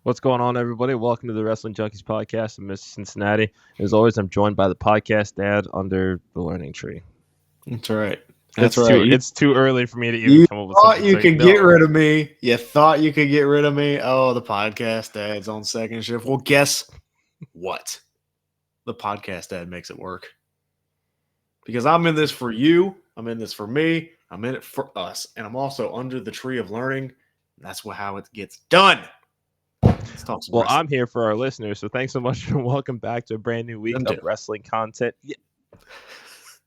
What's going on, everybody? Welcome to the Wrestling Junkies podcast in Miss Cincinnati. As always, I'm joined by the podcast dad under the learning tree. That's right. It's right. too early for me to even You come up with thought something. you So, could no. get rid of me. You thought you could get rid of me. Oh, the podcast dad's on second shift. Well, guess what? The podcast dad makes it work. Because I'm in this for you. I'm in this for me. I'm in it for us. And I'm also under the tree of learning. That's how it gets done. Let's talk some Well, wrestling. I'm here for our listeners, so thanks so much and welcome back to a brand new week of wrestling content. Yeah.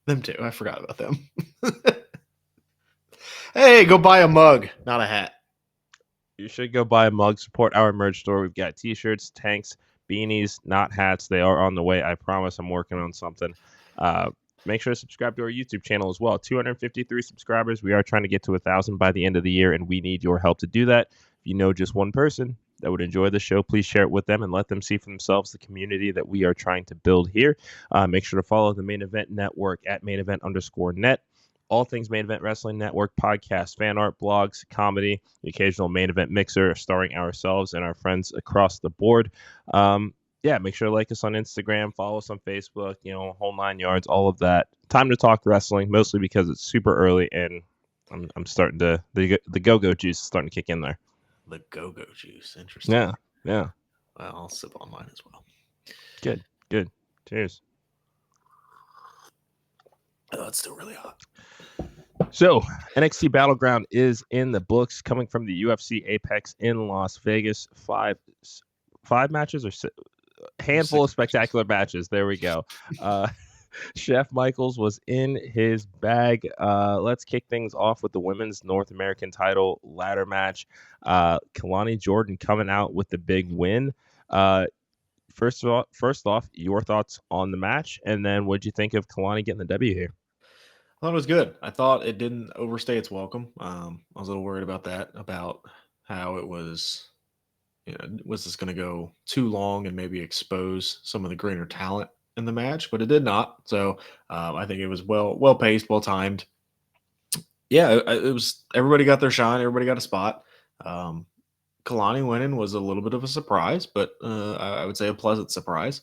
Them too. I forgot about them. Hey, go buy a mug, not a hat. You should go buy a mug, support our merch store. We've got t-shirts, tanks, beanies, not hats. They are on the way. I promise I'm working on something. Make sure to subscribe to our YouTube channel as well. 253 subscribers. We are trying to get to 1,000 by the end of the year, and we need your help to do that. If you know just one person that would enjoy the show, please share it with them and let them see for themselves the community that we are trying to build here. Make sure to follow the Main Event Network at mainevent_net. All things Main Event Wrestling Network, podcasts, fan art, blogs, comedy, the occasional main event mixer starring ourselves and our friends across the board. Make sure to like us on Instagram, follow us on Facebook, whole 9 yards, all of that. Time to talk wrestling, mostly because it's super early and I'm starting to, the go-go juice is starting to kick in there. The go-go juice. Interesting. Yeah. Well, I'll sip on mine as well. Good. Cheers. Oh, it's still really hot. So, NXT Battleground is in the books, coming from the UFC Apex in Las Vegas. Five matches or handful of spectacular matches. There we go. Chef Michaels was in his bag. Let's kick things off with the women's North American title ladder match. Kelani Jordan coming out with the big win. First off, your thoughts on the match, and then what'd you think of Kelani getting the W here? I thought it was good. I thought it didn't overstay its welcome. I was a little worried about that, about how it was, was this going to go too long and maybe expose some of the greater talent in the match, but it did not. So I think it was well paced, well timed. Yeah, it was. Everybody got their shine. Everybody got a spot. Kelani winning was a little bit of a surprise, but I would say a pleasant surprise.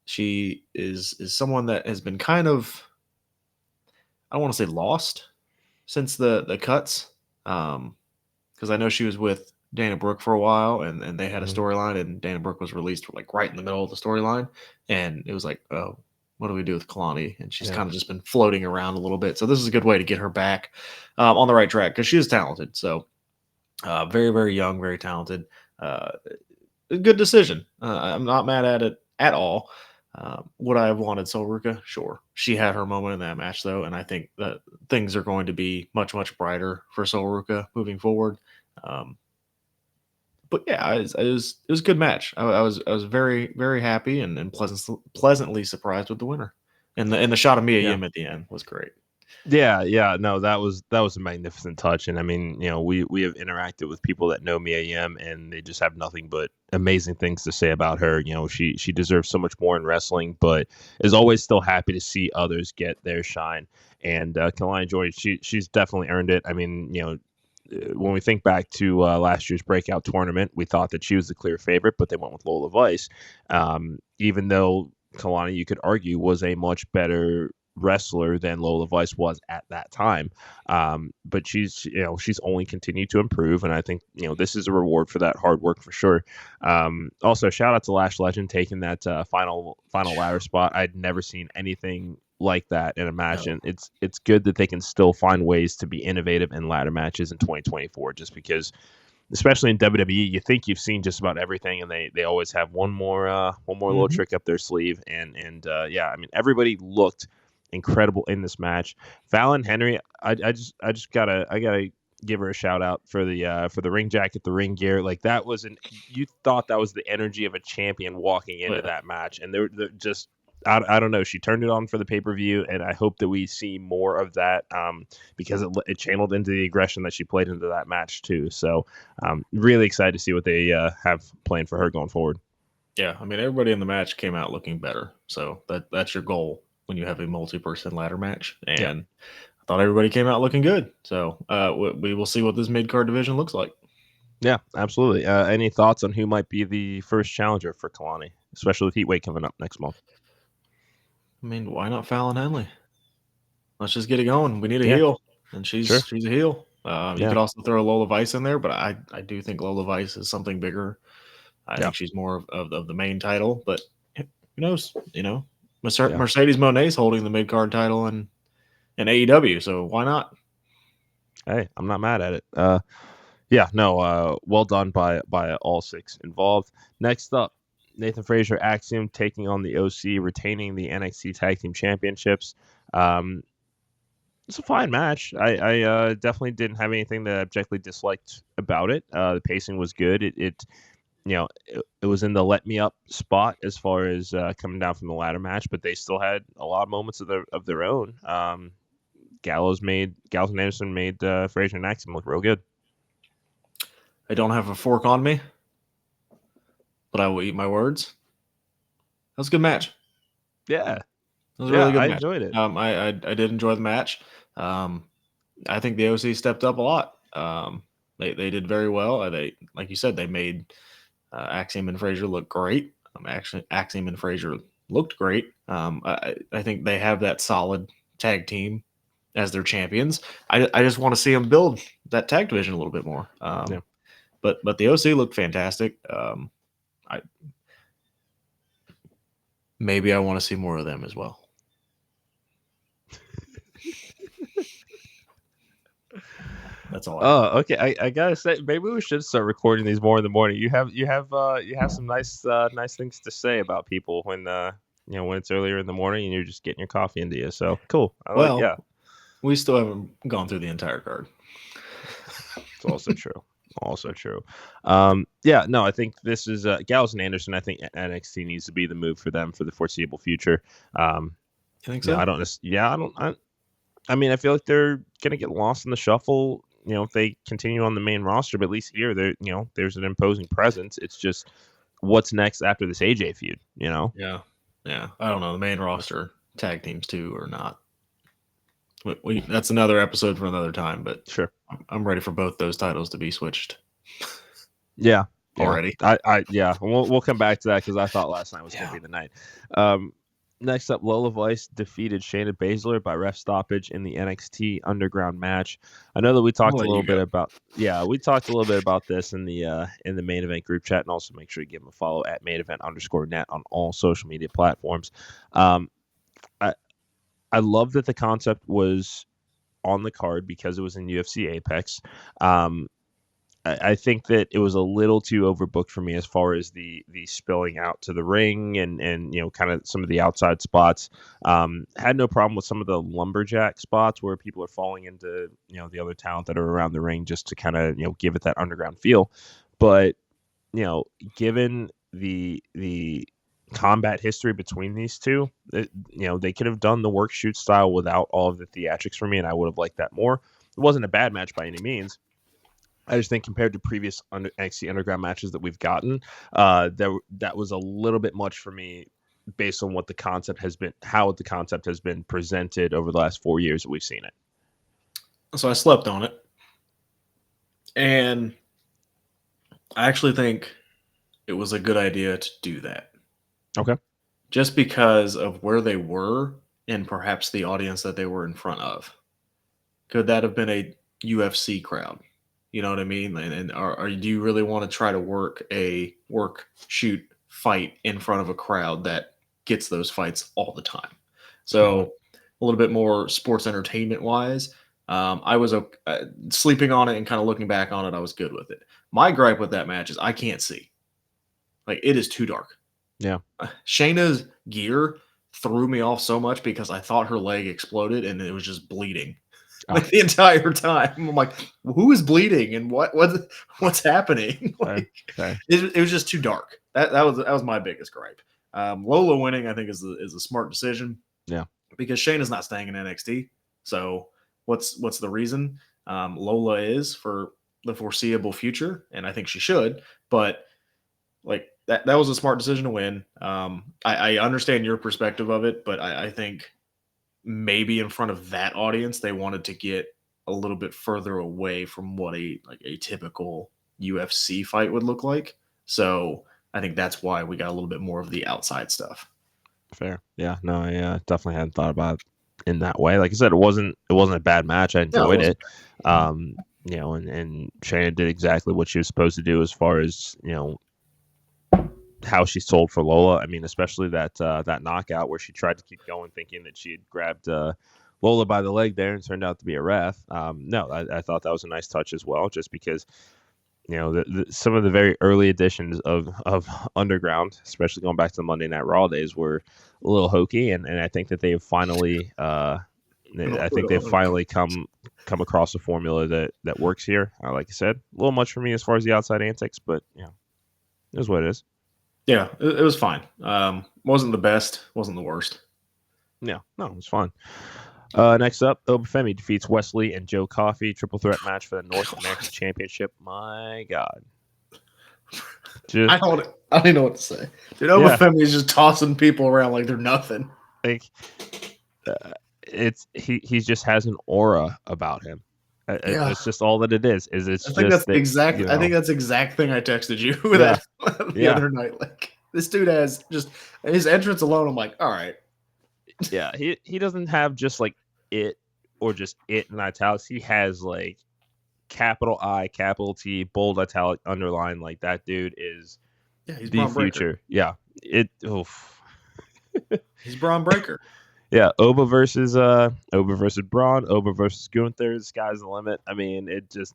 She is someone that has been kind of, I don't want to say lost since the cuts, because I know she was with Dana Brooke for a while, and they had a storyline, and Dana Brooke was released like right in the middle of the storyline, and it was like, oh, what do we do with Kelani? And she's kind of just been floating around a little bit. So this is a good way to get her back on the right track, because she is talented. So very, very young, very talented. Good decision. I'm not mad at it at all. Would I have wanted Sol Ruca? Sure. She had her moment in that match, though, and I think that things are going to be much, much brighter for Sol Ruca moving forward. But yeah, it was a good match. I was very, very happy and pleasantly surprised with the winner. And the shot of Mia Yim at the end was great. Yeah, no, that was a magnificent touch, and I mean, we have interacted with people that know Mia Yim, and they just have nothing but amazing things to say about her. She deserves so much more in wrestling, but is always still happy to see others get their shine. And Kelani Jordan, she's definitely earned it. I mean, when we think back to last year's breakout tournament, we thought that she was the clear favorite, but they went with Lola Vice, even though Kelani, you could argue, was a much better wrestler than Lola Vice was at that time. But she's only continued to improve, and I think this is a reward for that hard work for sure. Also, shout out to Lash Legend taking that final ladder spot. I'd never seen anything like that in a match, and it's good that they can still find ways to be innovative in ladder matches in 2024, just because especially in WWE, you think you've seen just about everything, and they always have one more little trick up their sleeve. And I mean, everybody looked incredible in this match. Fallon Henry, I gotta give her a shout out for the ring jacket, the ring gear. Like, that was you thought that was the energy of a champion walking into that match, and they're just. I don't know. She turned it on for the pay-per-view, and I hope that we see more of that because it channeled into the aggression that she played into that match too. So really excited to see what they have planned for her going forward. Yeah, I mean, everybody in the match came out looking better. So that's your goal when you have a multi-person ladder match. And I thought everybody came out looking good. So we will see what this mid-card division looks like. Yeah, absolutely. Any thoughts on who might be the first challenger for Kelani, especially with Heatweight coming up next month? I mean, why not Fallon Henley? Let's just get it going. We need a Yeah, heel, and sure. she's a heel. You Yeah, could also throw Lola Vice in there, but I do think Lola Vice is something bigger. I yeah, think she's more of the main title, but who knows? yeah. Mercedes Monet's holding the mid card title in AEW, so why not? Hey, I'm not mad at it. Yeah, no, well done by all six involved. Next up, Nathan Frazier Axiom taking on the OC, retaining the NXT Tag Team Championships. Um, it's a fine match. I definitely didn't have anything that I objectively disliked about it. The pacing was good. It was in the let me up spot as far as coming down from the ladder match, but they still had a lot of moments of their own. Gallows and Anderson made Frazier and Axiom look real good. I don't have a fork on me, but I will eat my words. That was a good match. Yeah, It was a yeah, really good I match. enjoyed it. I did enjoy the match. Um, I think the OC stepped up a lot. They did very well. They, like you said, they made Axiom and Frazier look great. Actually, Axiom and Frazier looked great. I think they have that solid tag team as their champions. I just want to see them build that tag division a little bit more. Yeah. But the OC looked fantastic. I maybe I want to see more of them as well. That's all I got. Oh, okay. I gotta say, maybe we should start recording these more in the morning. You have some nice things to say about people when when it's earlier in the morning and you're just getting your coffee into you. So cool. Well, Yeah, we still haven't gone through the entire card. it's also true. Also true. Yeah, no, I think this is Gallows and Anderson. I think NXT needs to be the move for them for the foreseeable future. You think No, so? I don't. Yeah, I don't. I mean, I feel like they're gonna get lost in the shuffle. If they continue on the main roster, but at least here, there's an imposing presence. It's just what's next after this AJ feud. Yeah, yeah. I don't know. The main roster tag teams too or not. That's another episode for another time. But Sure. I'm ready for both those titles to be switched Yeah. Yeah. already. Yeah. We'll come back to that because I thought last night was gonna Yeah. be the night. Um, Next up, Lola Vice defeated Shayna Baszler by ref stoppage in the NXT Underground match. I know that we I'm gonna talked a let little you bit go. about we talked a little bit about this in the main event group chat, and also make sure you give them a follow at main event _net on all social media platforms. Um, I I love that the concept was on the card because it was in UFC Apex. Um, I think that it was a little too overbooked for me as far as the spilling out to the ring and kind of some of the outside spots. Had no problem with some of the lumberjack spots where people are falling into the other talent that are around the ring just to kind of give it that underground feel. But given the combat history between these two, they could have done the work shoot style without all of the theatrics for me, and I would have liked that more. It wasn't a bad match by any means. I just think compared to previous NXT Underground matches that we've gotten, that was a little bit much for me based on what the concept has been, how the concept has been presented over the last 4 years that we've seen it. So I slept on it, and I actually think it was a good idea to do that, Okay. just because of where they were and perhaps the audience that they were in front of. Could that have been a UFC crowd? You know what I mean? Do you really want to try to work shoot fight in front of a crowd that gets those fights all the time? Hmm. So a little bit more sports entertainment wise. I was sleeping on it and kind of looking back on it. I was good with it. My gripe with that match is I can't see. Like it is too dark. Yeah. Shayna's gear threw me off so much because I thought her leg exploded and it was just bleeding Ah, like the entire time. I'm like, who is bleeding and what's happening? fair. Like Fair. it was just too dark. That was my biggest gripe. Lola winning, I think, is a smart decision Yeah. because Shayna's not staying in NXT. So what's the reason? Lola is for the foreseeable future, and I think she should. But like that was a smart decision to win. I understand your perspective of it, but I think maybe in front of that audience they wanted to get a little bit further away from what a typical UFC fight would look like. So I think that's why we got a little bit more of the outside stuff. Fair. Yeah. No, I definitely hadn't thought about it in that way. Like I said, it wasn't a bad match. I No, it enjoyed wasn't it. And Shayna did exactly what she was supposed to do as far as, how she sold for Lola. I mean, especially that knockout where she tried to keep going, thinking that she had grabbed Lola by the leg there, and turned out to be a ref. No, I thought that was a nice touch as well, just because some of the very early editions of Underground, especially going back to the Monday Night Raw days, were a little hokey, and I think that they've finally come across a formula that works here. Like I said, a little much for me as far as the outside antics, but it is what it is. Yeah, it was fine. Wasn't the best, wasn't the worst. Yeah, no, it was fun. Next up, Obafemi defeats Wesley and Joe Coffey. Triple threat match for the North American Championship. My God. I don't even know what to say. Dude, Obafemi is just tossing people around like they're nothing. Like, he just has an aura about him. It's just all that it is. I think that's the exact thing I texted you the other night. Like, this dude has just his entrance alone. I'm like, all right. Yeah, he doesn't have just like it or just it in italics. He has like capital I, capital T, bold italic, underline. Like, that dude is he's the Bron future. Breakker. Yeah, he's Bron Breakker. Yeah, Oba versus Braun, Oba versus Gunther. The sky's the limit. I mean,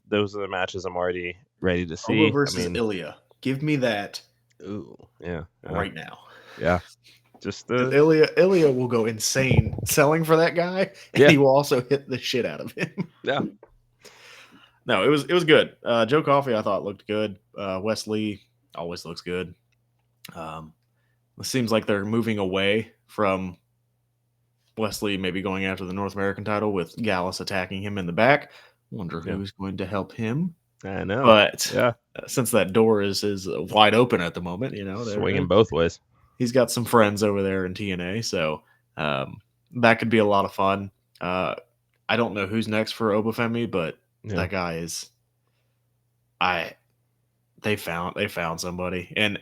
those are the matches I'm already ready to see. Oba versus Ilya. Give me that. Ooh, yeah. Right now. Yeah. Just Ilya will go insane selling for that guy, and he will also hit the shit out of him. Yeah. No, it was good. Joe Coffey, I thought, looked good. Wesley always looks good. It seems like they're moving away from Wesley maybe going after the North American title with Gallus attacking him in the back. Wonder who's going to help him. I know. But since that door is wide open at the moment, swinging both ways. He's got some friends over there in TNA, so that could be a lot of fun. I don't know who's next for Obafemi, but that guy is. They found somebody, and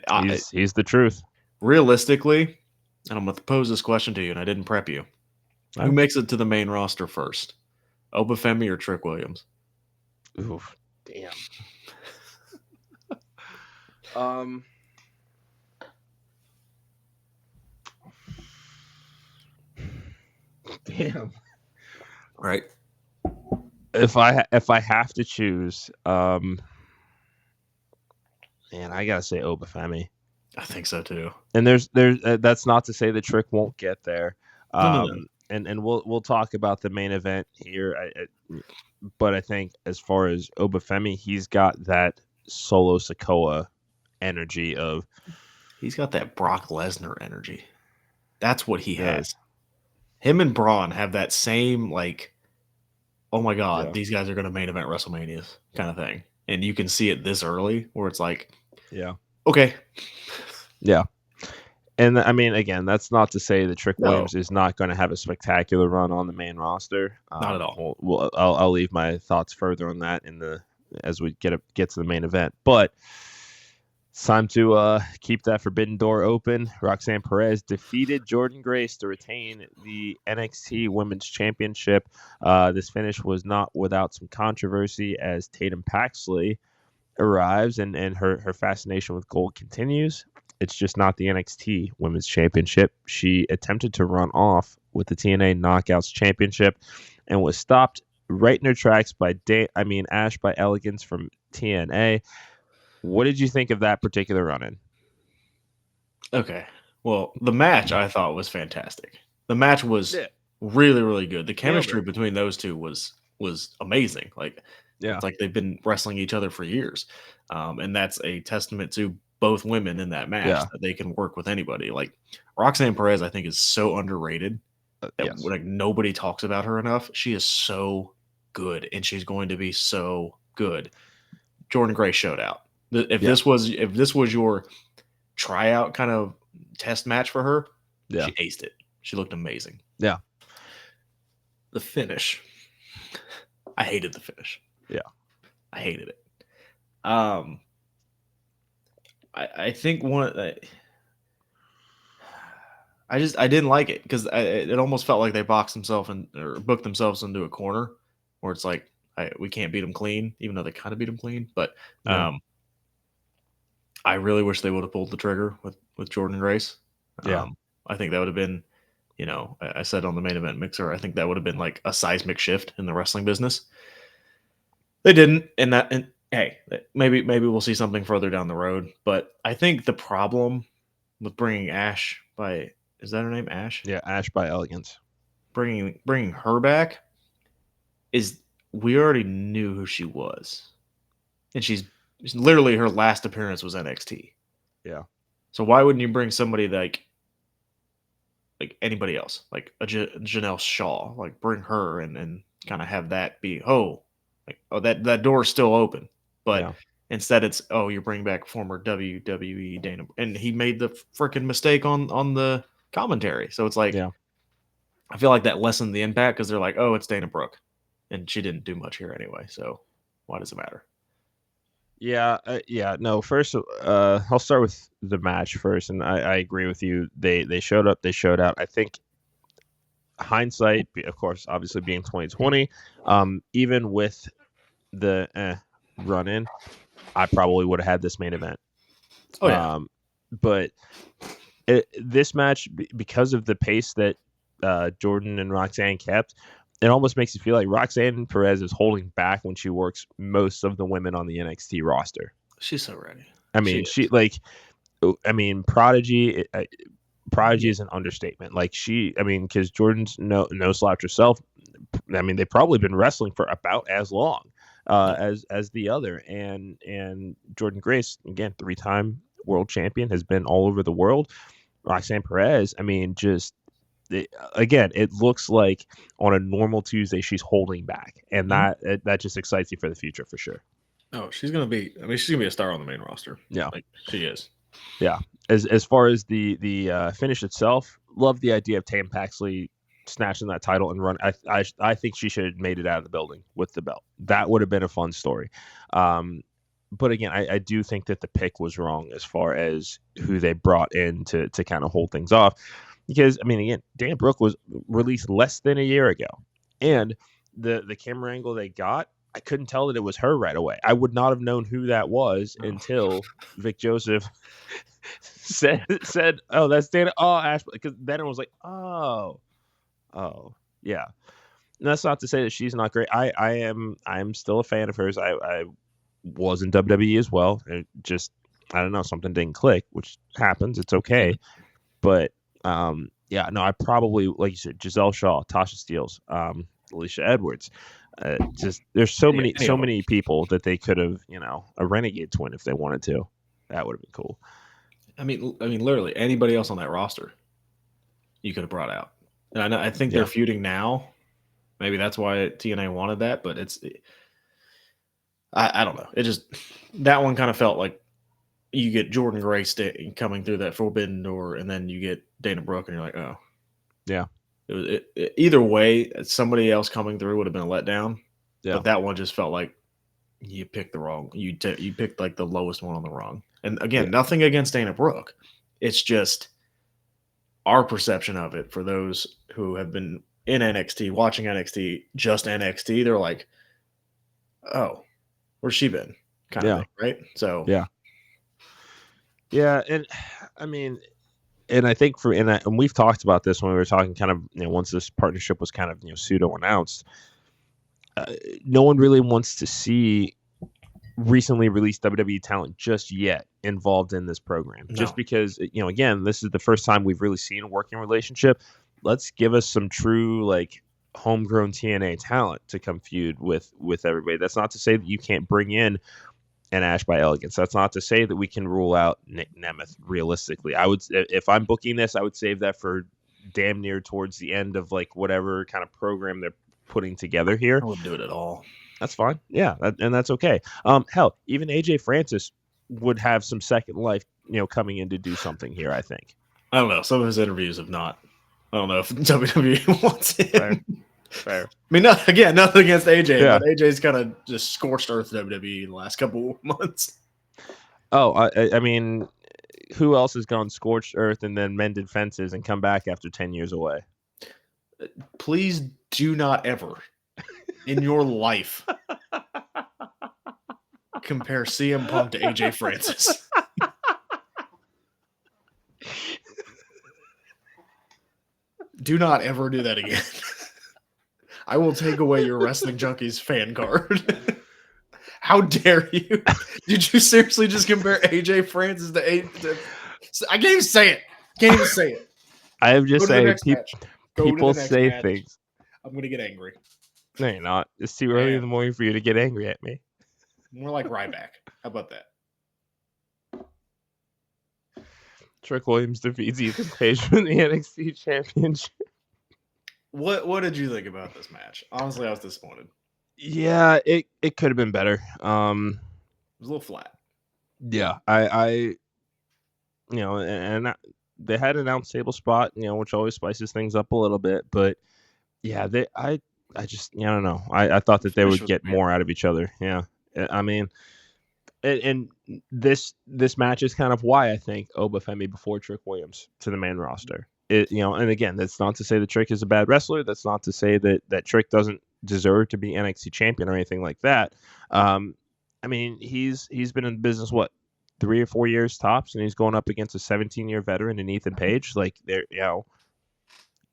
he's the truth. Realistically, and I'm going to pose this question to you, and I didn't prep you. Who makes it to the main roster first, Obafemi or Trick Williams? Oof, damn. Damn. Right. If I have to choose, man, I gotta say Obafemi. I think so too. And there's that's not to say the Trick won't get there. No. And we'll talk about the main event here. But I think as far as Obafemi, he's got that Solo Sikoa energy of. He's got that Brock Lesnar energy. That's what he has. Him and Braun have that same, like, oh my God, these guys are going to main event WrestleMania kind of thing. And you can see it this early where it's like, okay. Yeah. And I mean, again, that's not to say that Trick Williams is not going to have a spectacular run on the main roster. Not at all. I'll leave my thoughts further on that as we get to the main event. But it's time to keep that forbidden door open. Roxanne Perez defeated Jordan Grace to retain the NXT Women's Championship. This finish was not without some controversy as Tatum Paxley arrives and her fascination with gold continues. It's just not the NXT Women's Championship. She attempted to run off with the TNA Knockouts Championship and was stopped right in her tracks by Ash by Elegance from TNA. What did you think of that particular run-in? Okay. Well, the match I thought was fantastic. The match was really, really good. The chemistry between those two was amazing. Like, it's like they've been wrestling each other for years. And that's a testament to both women in that match that they can work with anybody. Like, Roxanne Perez, I think, is so underrated that like nobody talks about her enough. She is so good, and she's going to be so good. Jordan Grace showed out. If this was your tryout kind of test match for her, she aced it. She looked amazing. Yeah. The finish. I hated the finish. Yeah. I hated it. I think I didn't like it because it almost felt like they boxed themselves or booked themselves into a corner where it's like we can't beat them clean, even though they kind of beat them clean. But Yeah. I really wish they would have pulled the trigger with Jordan Grace. Yeah. I think that would have been, I said on the main event mixer, I think that would have been like a seismic shift in the wrestling business. They didn't, and hey, maybe we'll see something further down the road. But I think the problem with bringing Ash is that her name, Ash? Yeah, Ash by Elegance. Bringing her back is we already knew who she was, and she's literally her last appearance was NXT. Yeah. So why wouldn't you bring somebody like anybody else, like a Janelle Shaw, like bring her and kind of have that be that door is still open, but instead it's you're bringing back former WWE Dana, and he made the freaking mistake on the commentary, so it's like I feel like that lessened the impact because they're like, oh, it's Dana Brooke, and she didn't do much here anyway, so why does it matter? Yeah, no. First, I'll start with the match first, and I agree with you. They showed up, they showed out. I think hindsight, of course, obviously being 2020, even with the run in, I probably would have had this main event. Oh yeah, but this match, because of the pace that Jordan and Roxanne kept, it almost makes you feel like Roxanne Perez is holding back when she works most of the women on the NXT roster. she's so ready. I mean, Prodigy is an understatement. Like because Jordan's no slapped herself. I mean, they've probably been wrestling for about as long as the other. And Jordan Grace, again, 3-time world champion, has been all over the world. Roxanne Perez, I mean, it looks like on a normal Tuesday she's holding back, and that just excites you for the future for sure. Oh, she's gonna be a star on the main roster. Yeah, like she is. Yeah, as far as the finish itself, love the idea of Tam Paxley snatching that title and run. I think she should have made it out of the building with the belt. That would have been a fun story. But again, I do think that the pick was wrong as far as who they brought in to kind of hold things off. Because, I mean, again, Dana Brooke was released less than a year ago. And the camera angle they got, I couldn't tell that it was her right away. I would not have known who that was until Vic Joseph said, oh, that's Dana. Oh, Ash. Because then it was like, oh, yeah. And that's not to say that she's not great. I am still a fan of hers. I was in WWE as well. It just, I don't know, something didn't click, which happens. It's okay. But I probably, like you said, Giselle Shaw, Tasha Steeles, Alicia Edwards. Just there's so many people that they could have, a Renegade twin if they wanted to. That would have been cool. I mean, literally anybody else on that roster, you could have brought out. And I think they're feuding now. Maybe that's why TNA wanted that, but I don't know. It just, that one kind of felt like you get Jordan Grace coming through that forbidden door, and then you get Dana Brooke, and you're like, oh, yeah. Either way, somebody else coming through would have been a letdown. Yeah. But that one just felt like you picked the wrong. You picked like the lowest one on the wrong. And again, nothing against Dana Brooke. It's just our perception of it for those who have been in NXT, watching NXT, just NXT. They're like, oh, where's she been? Kind of thing, right? So yeah, and I mean, and I think and we've talked about this when we were talking kind of, once this partnership was kind of, pseudo announced, no one really wants to see recently released WWE talent just yet involved in this program. No. Just because, again, this is the first time we've really seen a working relationship. Let's give us some true, like, homegrown TNA talent to come feud with everybody. That's not to say that you can't bring in an Ash by Elegance. That's not to say that we can rule out Nick Nemeth realistically. I would, if I'm booking this, I would save that for damn near towards the end of like whatever kind of program they're putting together here. I wouldn't do it at all. That's fine. Yeah, and that's okay. Hell, even AJ Francis would have some second life, coming in to do something here, I think. I don't know. Some of his interviews have not. I don't know if WWE wants him. Fair. I mean, nothing against AJ, Yeah. but AJ's kind of just scorched earth WWE in the last couple of months. Oh, I mean, who else has gone scorched earth and then mended fences and come back after 10 years away? Please do not ever in your life compare CM Punk to AJ Francis. Do not ever do that again. I will take away your Wrestling Junkies fan card. How dare you? Did you seriously just compare AJ Francis to AJ? I can't even say it. Can't even say it. I am just saying, people say match. things. I'm going to get angry. No, you're not. It's too early in the morning for you to get angry at me. More like Ryback. How about that? Trick Williams defeats Ethan Page from the NXT Championship. What did you think about this match? Honestly, I was disappointed. Yeah, it could have been better. It was a little flat. Yeah, I and they had an announce table spot, which always spices things up a little bit. But yeah, I just, I don't know. I thought that they would get more out of each other. Yeah, I mean, and this match is kind of why I think Oba Femi before Trick Williams to the main roster. And again, that's not to say that Trick is a bad wrestler. That's not to say that Trick doesn't deserve to be NXT champion or anything like that. I mean, he's been in business, 3 or 4 years tops, and he's going up against a 17-year veteran in Ethan Page. Like, there,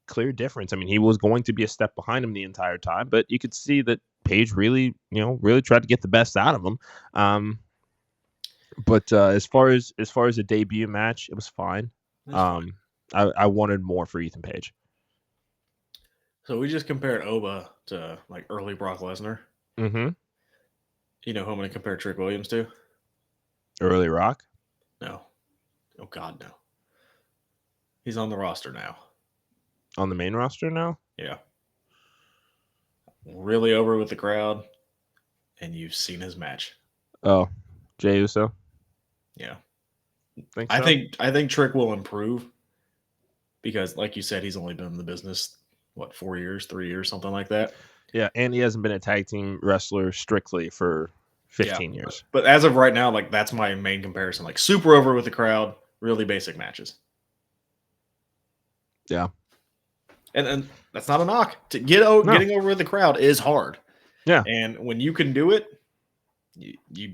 clear difference. I mean, he was going to be a step behind him the entire time, but you could see that Page really tried to get the best out of him. But as far as a debut match, it was fine. I wanted more for Ethan Page. So we just compared Oba to like early Brock Lesnar. Mm-hmm. You know who I'm going to compare Trick Williams to? Early Rock? No. Oh, God, no. He's on the roster now. On the main roster now? Yeah. Really over with the crowd, and you've seen his match. Oh, Jey Uso? Yeah. Think so? I think Trick will improve because, like you said, he's only been in the business, 4 years, 3 years, something like that. Yeah, and he hasn't been a tag team wrestler strictly for 15 years. But as of right now, like, that's my main comparison. Like, super over with the crowd, really basic matches. Yeah. And that's not a knock. Getting over with the crowd is hard. Yeah. And when you can do it,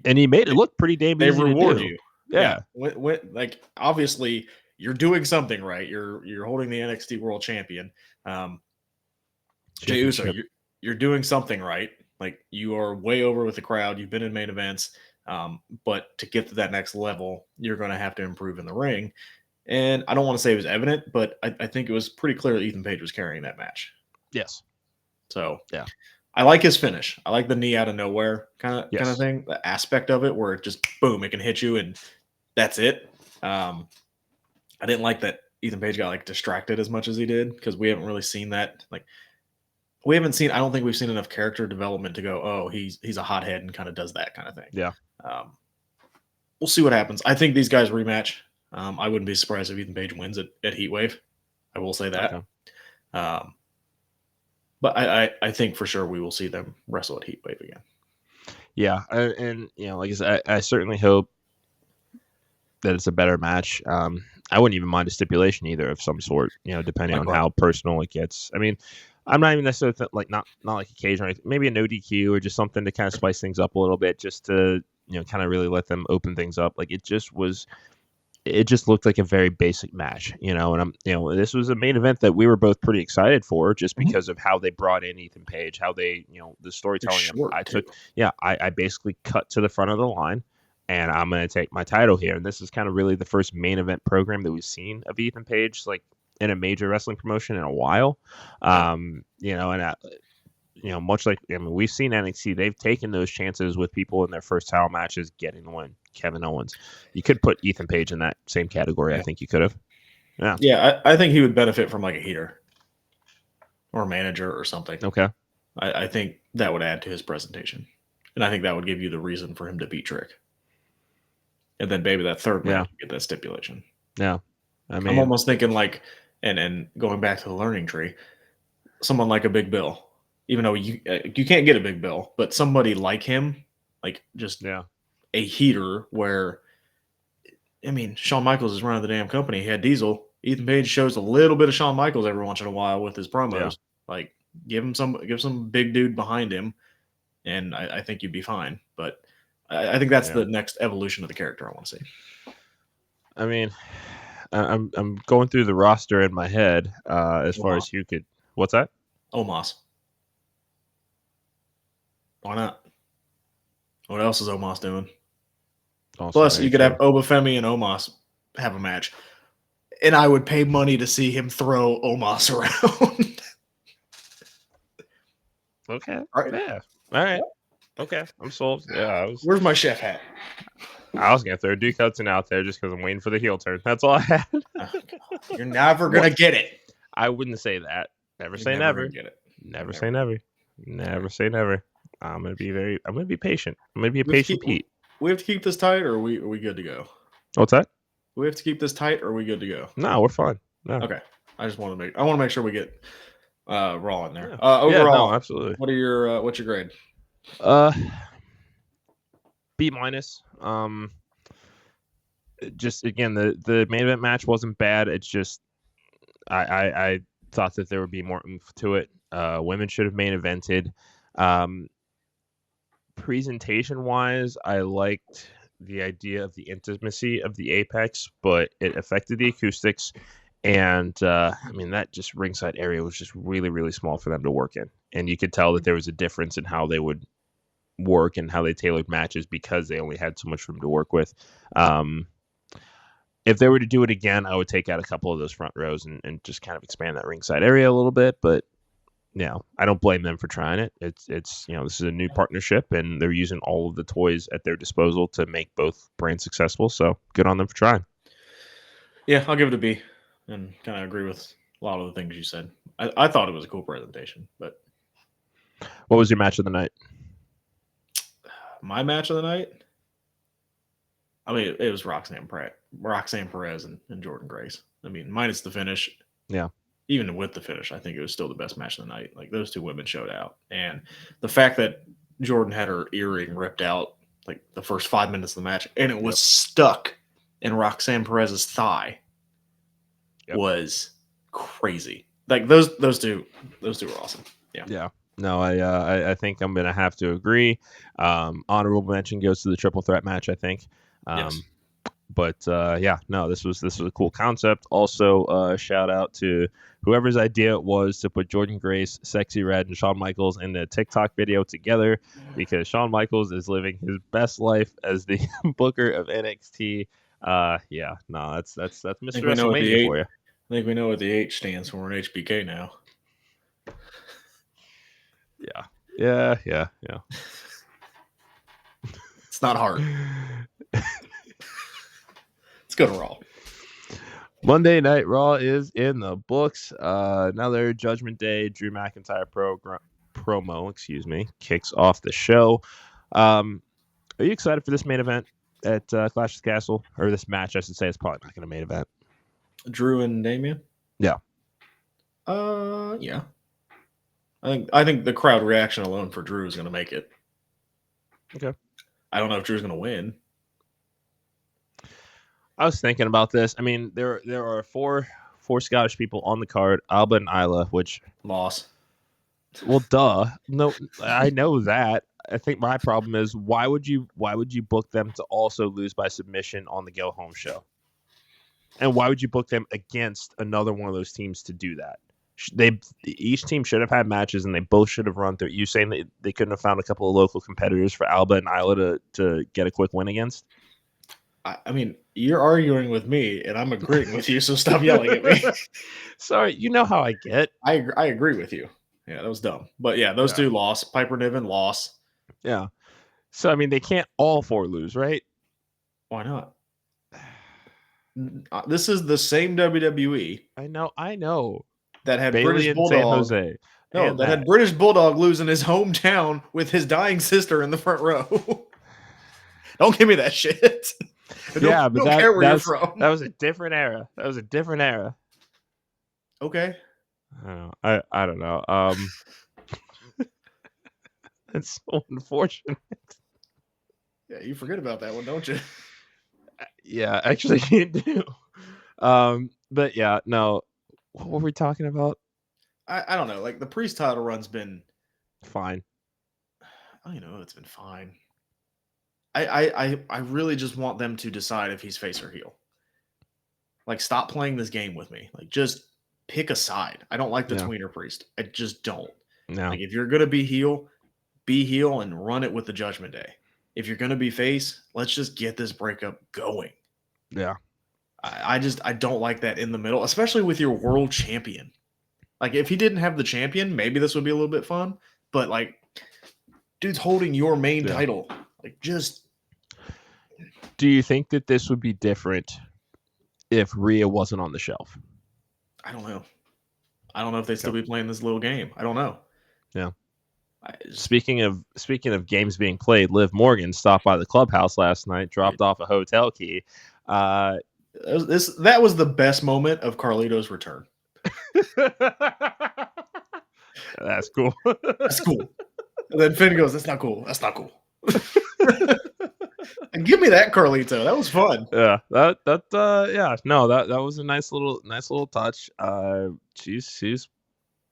and he made it look pretty damn easy. They reward you. Yeah. Like, obviously, you're doing something right. You're holding the NXT World Champion. Jey Uso, you're doing something right. Like, you are way over with the crowd. You've been in main events. But to get to that next level, you're going to have to improve in the ring. And I don't want to say it was evident, but I think it was pretty clear that Ethan Page was carrying that match. Yes. So, yeah. I like his finish. I like the knee out of nowhere kind of thing. The aspect of it where it just, boom, it can hit you and that's it. I didn't like that Ethan Page got distracted as much as he did because we haven't really seen that. I don't think we've seen enough character development to go, oh, he's a hothead and kind of does that kind of thing. Yeah. We'll see what happens. I think these guys rematch. I wouldn't be surprised if Ethan Page wins at Heatwave. I will say that. Okay. But I think for sure we will see them wrestle at Heatwave again. Yeah. And like I said, I certainly hope that it's a better match. I wouldn't even mind a stipulation either of some sort, depending on how personal it gets. I mean, I'm not even necessarily not like a cage or anything. Maybe a no DQ or just something to kind of spice things up a little bit, just to kind of really let them open things up. Like, it just looked like a very basic match, and I'm this was a main event that we were both pretty excited for, just because of how they brought in Ethan Page, how they the storytelling. I basically cut to the front of the line, and I'm going to take my title here. And this is kind of really the first main event program that we've seen of Ethan Page, like, in a major wrestling promotion in a while. Much like, we've seen NXT, they've taken those chances with people in their first title matches getting the win. Kevin Owens. You could put Ethan Page in that same category. Yeah. I think you could have. Yeah. Yeah, I think he would benefit from like a heater or a manager or something. Okay. I think that would add to his presentation. And I think that would give you the reason for him to beat Trick. And then maybe that third match, get that stipulation. Yeah. I'm almost thinking and going back to the learning tree, someone like a Big Bill. even though you can't get a big bill, but somebody like him, like just Yeah. a heater where, I mean, Shawn Michaels is running the damn company. He had Diesel. Ethan Page shows a little bit of Shawn Michaels every once in a while with his promos. Yeah. Like, give some big dude behind him, and I think you'd be fine. But I think that's the next evolution of the character I want to see. I mean, I'm going through the roster in my head as far as who could. What's that? Omos. Why not? What else is Omos doing? Also Plus, you could have Obafemi and Omos have a match. And I would pay money to see him throw Omos around. Okay. All right. Yeah. All right. Okay. I'm sold. Yeah. Where's my chef hat? I was going to throw Duke Hudson out there just because I'm waiting for the heel turn. That's all I had. You're never going to get it. I wouldn't say that. Never say never. Get it. Never say never. Never say never. I'm going to be patient. I'm going to be a patient Pete. We have to keep this tight, or are we good to go? What's that? We have to keep this tight, or are we good to go? No, we're fine. No. Okay. I want to make sure we get Raw in there. Yeah. Overall, no, absolutely. What are your what's your grade? B-. Just again, the main event match wasn't bad. It's just I thought that there would be more oomph to it. Women should have main evented. Presentation wise, I liked the idea of the intimacy of the Apex, but it affected the acoustics. And I mean, that just ringside area was just really, really small for them to work in. And you could tell that there was a difference in how they would work and how they tailored matches because they only had so much room to work with. If they were to do it again, I would take out a couple of those front rows and just kind of expand that ringside area a little bit. But I don't blame them for trying it. It's this is a new partnership and they're using all of the toys at their disposal to make both brands successful. So good on them for trying. Yeah, I'll give it a B and kind of agree with a lot of the things you said. I thought it was a cool presentation, but what was your match of the night? My match of the night? I mean, it was Roxanne Perez and Jordan Grace. I mean, minus the finish. Yeah. Even with the finish, I think it was still the best match of the night. Like, those two women showed out. And the fact that Jordan had her earring ripped out like the first 5 minutes of the match and it was stuck in Roxanne Perez's thigh was crazy. Like, those two were awesome. Yeah. Yeah. No, I think I'm gonna have to agree. Honorable mention goes to the triple threat match, I think. Yes. But this was a cool concept. Also, shout out to whoever's idea it was to put Jordan Grace, Sexy Red, and Shawn Michaels in the TikTok video together, because Shawn Michaels is living his best life as the booker of NXT. That's Mr. WrestleMania for you. I think we know what the H stands for in HBK now. Yeah. It's not hard. Let's go to Raw. Monday Night Raw is in the books. Another Judgment Day Drew McIntyre promo, kicks off the show. Are you excited for this main event at Clash of the Castle? Or this match, I should say. It's probably not going to main event. Drew and Damian? Yeah. Yeah. I think the crowd reaction alone for Drew is going to make it. Okay. I don't know if Drew's going to win. I was thinking about this. I mean, there are four Scottish people on the card, Alba and Isla, which loss. Well, duh. No, I know that. I think my problem is why would you book them to also lose by submission on the go home show? And why would you book them against another one of those teams to do that? Each team should have had matches and they both should have run through. You saying that they couldn't have found a couple of local competitors for Alba and Isla to get a quick win against? I mean, you're arguing with me, and I'm agreeing with you, so stop yelling at me. Sorry, you know how I get. I agree with you. Yeah, that was dumb. But yeah, those two lost. Piper Niven lost. Yeah. So, I mean, they can't all four lose, right? Why not? This is the same WWE. I know. That had Bailey British and Bulldog. San Jose. No, that had British Bulldog losing his hometown with his dying sister in the front row. Don't give me that shit. Yeah, but don't care where you're from. That was a different era. Okay. I don't know. It's so unfortunate. Yeah, you forget about that one, don't you? Yeah, actually, you do. But yeah, no. What were we talking about? I don't know. Like the Priest title run's been, Fine. it's been fine. I really just want them to decide if he's face or heel. Like, stop playing this game with me. Like, just pick a side. I don't like the Yeah. tweener priest. I just don't. No. Like, if you're gonna be heel and run it with the Judgment Day. If you're gonna be face, let's just get this breakup going. Yeah. I don't like that in the middle, especially with your world champion. Like, if he didn't have the champion, maybe this would be a little bit fun. But like, dude's holding your main title. Like, just. Do you think that this would be different if Rhea wasn't on the shelf? I don't know. I don't know if they'd still be playing this little game. I don't know. Yeah. Speaking of games being played, Liv Morgan stopped by the clubhouse last night, dropped off a hotel key. That was the best moment of Carlito's return. That's cool. That's cool. And then Finn goes, "That's not cool. That's not cool." And give me that, Carlito. That was fun. Yeah, that was a nice little touch. She's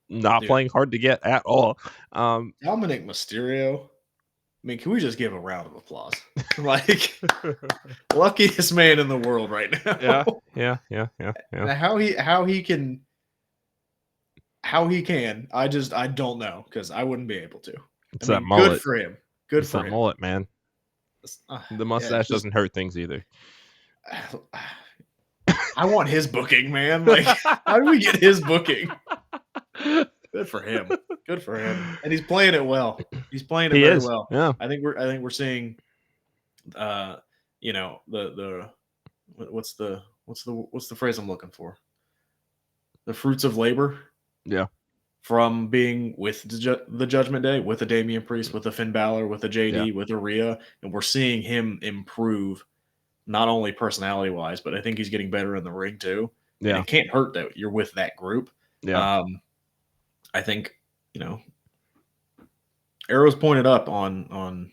not playing hard to get at all. Dominik Mysterio. I mean, can we just give a round of applause? Like, luckiest man in the world right now. Yeah. And how he can, I don't know, because I wouldn't be able to. It's that mullet. Good for him. Good for him. Mullet, man. The mustache doesn't hurt things either. I want his booking, man. Like, how do we get his booking? Good for him. Good for him. And he's playing it well. He's playing it very well. Yeah. I think we're seeing the what's the phrase I'm looking for? The fruits of labor. Yeah. From being with the Judgment Day, with a Damian Priest, with a Finn Balor, with a JD, with a Rhea, and we're seeing him improve, not only personality-wise, but I think he's getting better in the ring too. Yeah, and it can't hurt that you're with that group. Yeah, I think arrows pointed up on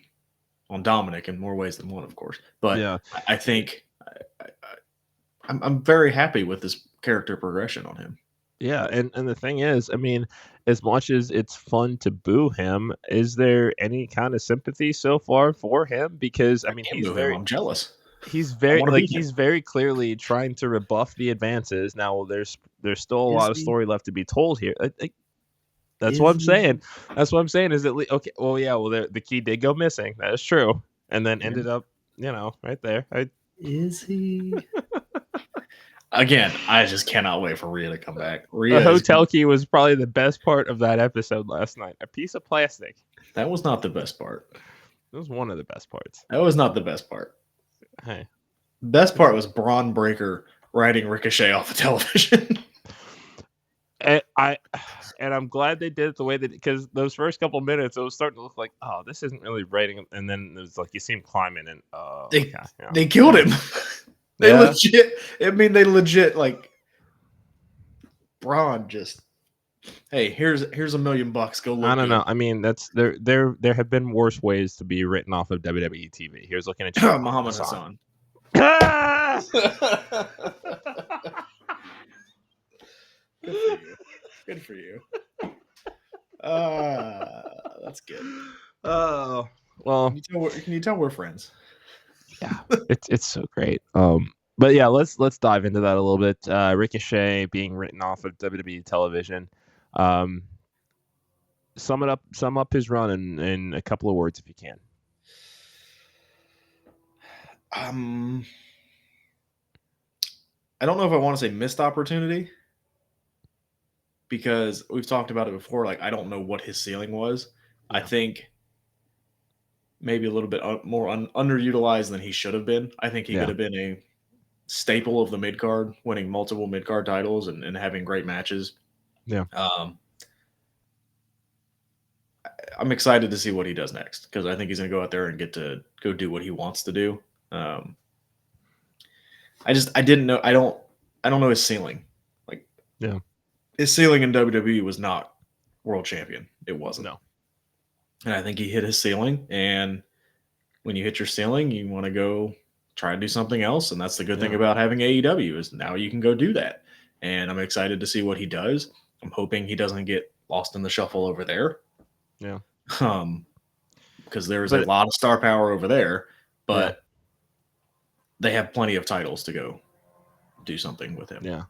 Dominik in more ways than one, of course. But yeah, I think I'm very happy with this character progression on him. Yeah, and the thing is, I mean, as much as it's fun to boo him, is there any kind of sympathy so far for him? Because I mean, I'm jealous. He's very clearly trying to rebuff the advances. Now, there's still a lot of story left to be told here. That's what I'm saying. That's what I'm saying. Is it okay? Well, yeah. Well, the key did go missing. That is true, and then ended up, right there. Is he? Again, I just cannot wait for Rhea to come back. The hotel key was probably the best part of that episode last night. A piece of plastic. That was not the best part. It was one of the best parts. That was not the best part. Hey. Best part was Bron Breakker riding Ricochet off the television. And I'm glad they did it the way they did, because those first couple minutes, it was starting to look like, oh, this isn't really writing. And then it was like you see him climbing, and they killed him. They legit like Braun just, hey, here's $1 million. Go look. I don't know. I mean, that's there have been worse ways to be written off of WWE TV. Here's looking at you, Muhammad Hassan. Good for you. That's good. Oh, well. Can you tell we're friends? Yeah, it's so great. But yeah, let's dive into that a little bit. Ricochet being written off of WWE television. Sum up his run in a couple of words if you can. I don't know if I want to say missed opportunity, because we've talked about it before. Like, I don't know what his ceiling was. Yeah. I think maybe a little bit more underutilized than he should have been. I think he could have been a staple of the mid card, winning multiple mid card titles and having great matches. Yeah. I'm excited to see what he does next, because I think he's going to go out there and get to go do what he wants to do. I didn't know. I don't know his ceiling. Like, his ceiling in WWE was not world champion. It wasn't. No. And I think he hit his ceiling. And when you hit your ceiling, you want to go try to do something else. And that's the good thing about having AEW is now you can go do that. And I'm excited to see what he does. I'm hoping he doesn't get lost in the shuffle over there. Yeah. Because there's a lot of star power over there, but they have plenty of titles to go do something with him. Yeah.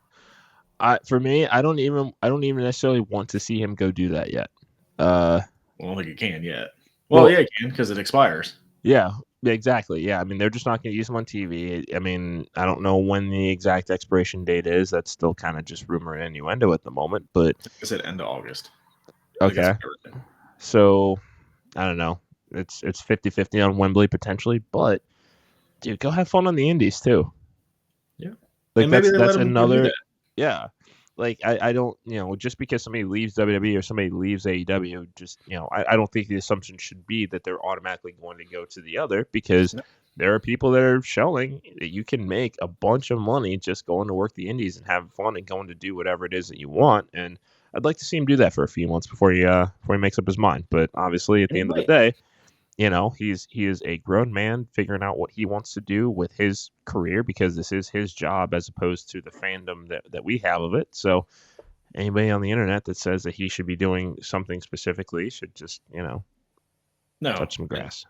For me, I don't even necessarily want to see him go do that yet. I don't think he can yet. Well, yeah, he can because it expires. Yeah, exactly. Yeah, I mean, they're just not going to use him on TV. I mean, I don't know when the exact expiration date is. That's still kind of just rumor and innuendo at the moment. But I said end of August. Okay. So, I don't know. It's 50-50 on Wembley potentially, but dude, go have fun on the Indies too. Yeah. Like that's another. Yeah. Like I don't, just because somebody leaves WWE or somebody leaves AEW, just I don't think the assumption should be that they're automatically going to go to the other, because there are people that are showing that you can make a bunch of money just going to work the Indies and have fun and going to do whatever it is that you want. And I'd like to see him do that for a few months before he makes up his mind. But obviously, at the end of the day, he is a grown man figuring out what he wants to do with his career, because this is his job as opposed to the fandom that we have of it. So anybody on the internet that says that he should be doing something specifically should just, touch some grass.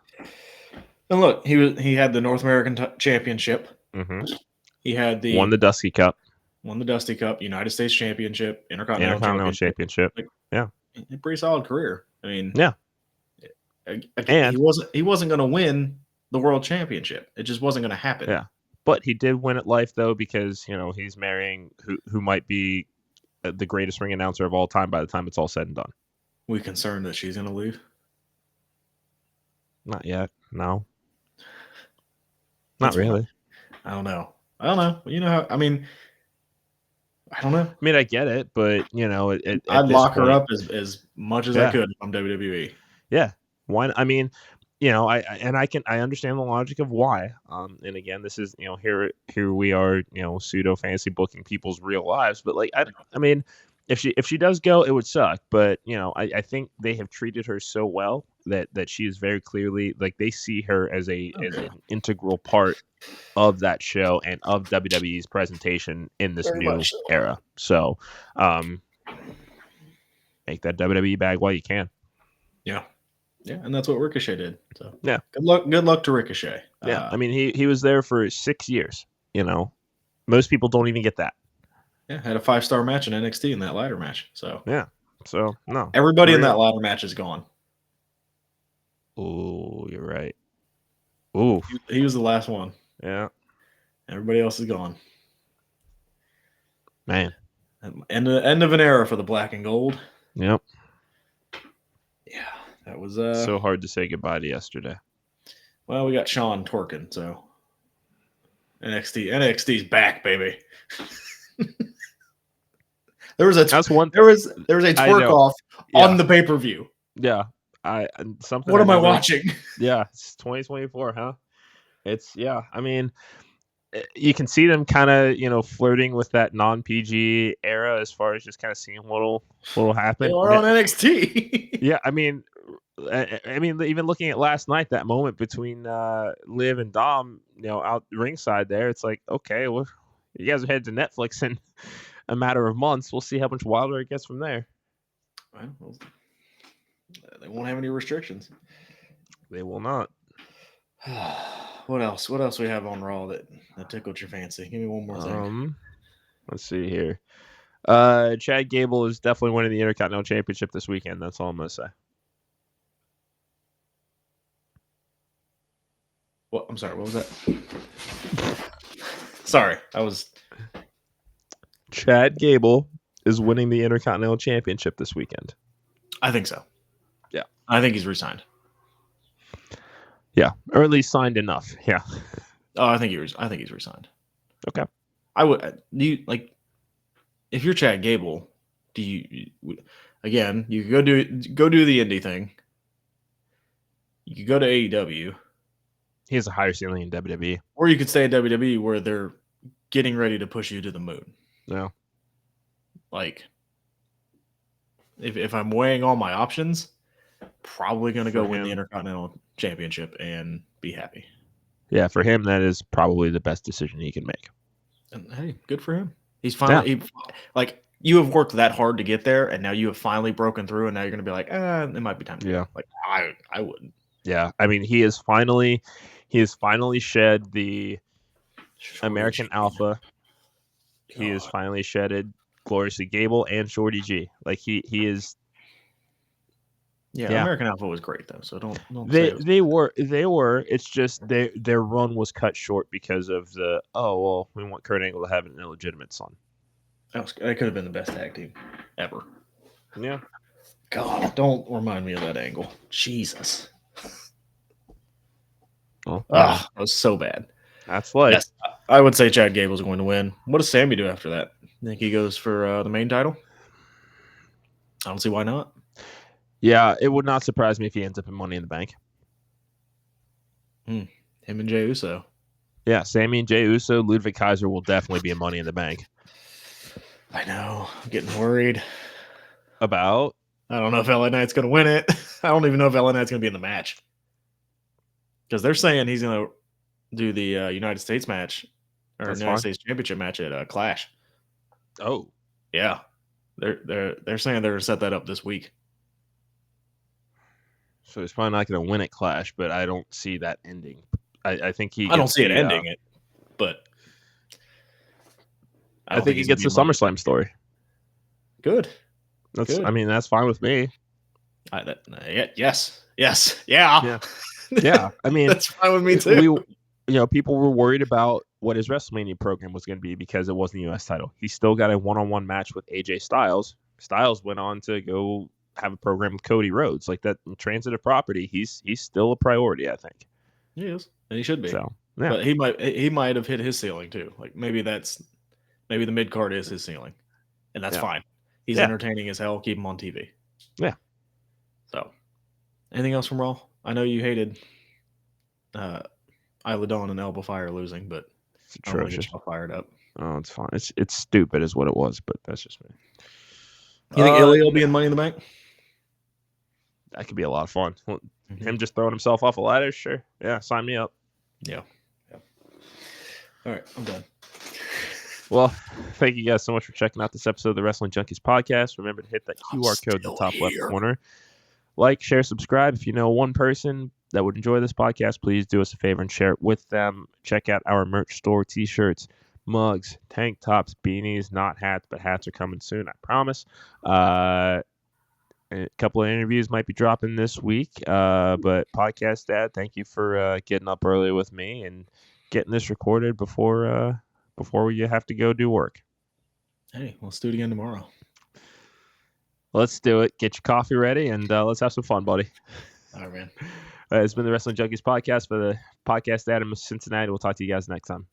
And look, he had the North American Championship. Mm-hmm. He had won the Dusty Cup. United States Championship, Intercontinental Championship. Yeah, a pretty solid career. I mean, yeah. And he wasn't going to win the world championship. It just wasn't going to happen. Yeah, but he did win at Life though, because he's marrying who might be the greatest ring announcer of all time by the time it's all said and done. We concerned that she's going to leave? Not yet. No. Not really. I don't know. You know how? I mean, I don't know. I mean, I get it, but I'd lock her up as much as I could from WWE. Yeah. Why? I mean, I understand the logic of why. And again, this is here we are, pseudo fantasy booking people's real lives, but like I mean, if she does go, it would suck. But I think they have treated her so well that she is very clearly, like, they see her as an integral part of that show and of WWE's presentation in this new era. So, make that WWE bag while you can. Yeah. Yeah, and that's what Ricochet did. So yeah, good luck to Ricochet. Yeah, I mean he was there for 6 years. Most people don't even get that. Yeah, had a 5-star match in NXT in that ladder match. So yeah, so no, everybody in that ladder match is gone. Oh, you're right. Ooh, he was the last one. Yeah, everybody else is gone. Man, end of an era for the black and gold. Yep. Yeah, that was so hard to say goodbye to yesterday. Well, we got Sean twerking, so NXT's back, baby. there was a twerk off on the pay-per-view. Yeah. Something. What am I watching? Yeah, it's 2024, huh? I mean, you can see them kind of, flirting with that non-PG era as far as just kind of seeing what'll happen. They are on NXT. Yeah, I mean, even looking at last night, that moment between Liv and Dom, out ringside there, it's like, okay, well, you guys are headed to Netflix in a matter of months. We'll see how much wilder it gets from there. Well, they won't have any restrictions. They will not. What else? What else we have on Raw that tickled your fancy? Give me one more thing. Let's see here. Chad Gable is definitely winning the Intercontinental Championship this weekend. That's all I'm going to say. What? I'm sorry. What was that? Sorry, Chad Gable is winning the Intercontinental Championship this weekend. I think so. Yeah, I think he's resigned. Yeah, or at least signed enough. Yeah. Oh, I think he's resigned. Okay. I would. Do you like? If you're Chad Gable, do you? Again, you could go do the indie thing. You could go to AEW. He has a higher ceiling in WWE. Or you could stay at WWE where they're getting ready to push you to the moon. Yeah. Like, if I'm weighing all my options, probably going to go win the him. Intercontinental Championship and be happy. Yeah, for him, that is probably the best decision he can make. And hey, good for him. He's finally like you have worked that hard to get there, and now you have finally broken through, and now you're going to be like, it might be time to go. Like I wouldn't. Yeah, I mean, he has finally shed the American Alpha. He has finally shedded Gloriously Gable and Shorty G. Like he is. Yeah, American Alpha was great though. So don't they were. It's just their run was cut short because of we want Kurt Angle to have an illegitimate son. That could have been the best tag team ever. Yeah. God, don't remind me of that angle. Jesus. Oh, that was so bad. That's like. Yes, I would say Chad Gable's going to win. What does Sammy do after that? Think he goes for the main title? I don't see why not. Yeah, it would not surprise me if he ends up in Money in the Bank. Him and Jey Uso. Yeah, Sammy and Jey Uso, Ludwig Kaiser will definitely be in Money in the Bank. I know. I'm getting worried. About? I don't know if LA Knight's going to win it. I don't even know if LA Knight's going to be in the match. Because they're saying he's going to do the United States match or United States Championship match at Clash. Oh. Yeah. They're saying they're going to set that up this week. So he's probably not going to win at Clash, but I don't see that ending. I think I don't see it ending it, but I think he gets the SummerSlam story. Good. I mean, that's fine with me. Yes. Yeah. Yeah. I mean, that's fine with me too. People were worried about what his WrestleMania program was going to be because it wasn't the U.S. title. He still got a one-on-one match with AJ Styles. Styles went on to go have a program with Cody Rhodes. Like that transitive property, he's still a priority, I think. He is, and he should be. So, yeah. But he might have hit his ceiling too. Like maybe the mid card is his ceiling, and that's fine. He's entertaining as hell. Keep him on TV. Yeah. So, anything else from Raw? I know you hated Isla Dawn and Elbow Fire losing, but it's atrocious. I fired up. Oh, it's fine. It's stupid, is what it was, but that's just me. You think Ilya will be in Money in the Bank? That could be a lot of fun. Him just throwing himself off a ladder, sure. Yeah, sign me up. Yeah. All right, I'm done. Well, thank you guys so much for checking out this episode of the Wrestling Junkies podcast. Remember to hit that QR code in the top left corner. Like, share, subscribe. If you know one person that would enjoy this podcast, please do us a favor and share it with them. Check out our merch store, t-shirts, mugs, tank tops, beanies, not hats, but hats are coming soon, I promise. A couple of interviews might be dropping this week, but Podcast Dad, thank you for getting up early with me and getting this recorded before we have to go do work. Hey, let's do it again tomorrow. Let's do it. Get your coffee ready, and let's have some fun, buddy. All right, man. It's been the Wrestling Junkies podcast for the Podcast Dad in Cincinnati. We'll talk to you guys next time.